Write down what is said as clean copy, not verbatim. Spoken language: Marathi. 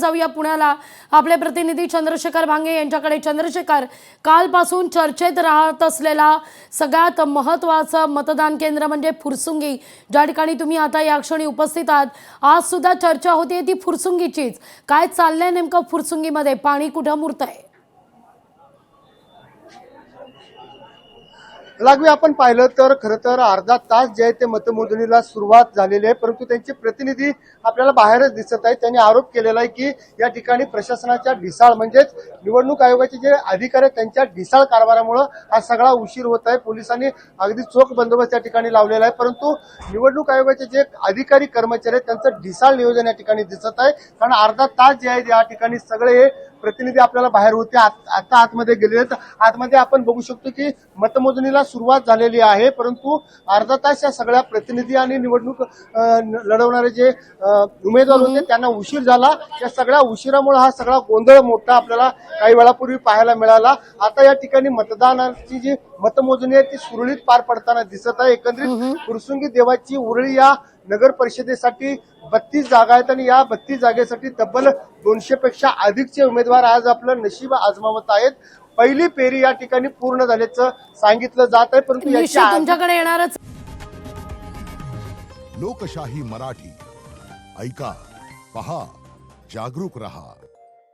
जाऊया पुण्याला, आपले प्रतिनिधी चंद्रशेखर भांगे यांच्याकडे. चंद्रशेखर, कालपासून चर्चेत राहत असलेला सगळ्यात महत्त्वाचं मतदान केंद्र म्हणजे फुरसुंगी, ज्या ठिकाणी तुम्ही आता या क्षणी उपस्थित आहात. आज सुद्धा चर्चा होतीये ती फुरसुंगीचीच. काय चाललंय नेमकं फुरसुंगीमध्ये? पाणी कुठं मुरतंय? लागवी आपण पाहिलं तर खरं तर अर्धा तास जे आहे ते मतमोजणीला सुरुवात झालेली आहे, परंतु त्यांचे प्रतिनिधी आपल्याला बाहेरच दिसत आहेत. त्यांनी आरोप केलेला आहे की या ठिकाणी प्रशासनाच्या ढिसाळ म्हणजेच निवडणूक आयोगाचे जे अधिकारी आहेत त्यांच्या ढिसाळ कारभारामुळे हा सगळा उशीर होत आहे. पोलिसांनी अगदी चोख बंदोबस्त या ठिकाणी लावलेला आहे, परंतु निवडणूक आयोगाचे जे अधिकारी कर्मचारी आहेत त्यांचं ढिसाळ नियोजन या ठिकाणी दिसत आहे. कारण अर्धा तास जे आहे या ठिकाणी सगळे प्रतिनिधी आपल्याला बाहेर होते, आता आतमध्ये गेलेले आहेत. आतमध्ये आपण बघू शकतो की मतमोजणीला सुरुवात झालेली आहे, परंतु अर्धा तास या सगळ्या प्रतिनिधी आणि निवडणूक लढवणारे जे उमेदवार होते त्यांना उशीर झाला. या सगळ्या उशिरामुळे हा सगळा गोंधळ मोठा आपल्याला काही वेळापूर्वी पाहायला मिळाला. आता या ठिकाणी मतदानाची जी मतमोजणी आहे ती सुरळीत पार पडताना दिसत आहे. एकंदरीत फुरसुंगी देवाची उरळी या नगर परिषदेसाठी 32 जागा आहेत आणि या 32 जागेसाठी तब्बल 200 पेक्षा अधिकचे उमेदवार आज आपलं नशीब आजमावत आहेत. पहिली फेरी या ठिकाणी पूर्ण झाल्याचं सांगितलं जात आहे, परंतु तुमच्याकडे येणारच. लोकशाही मराठी ऐका, पहा, जागरूक रहा.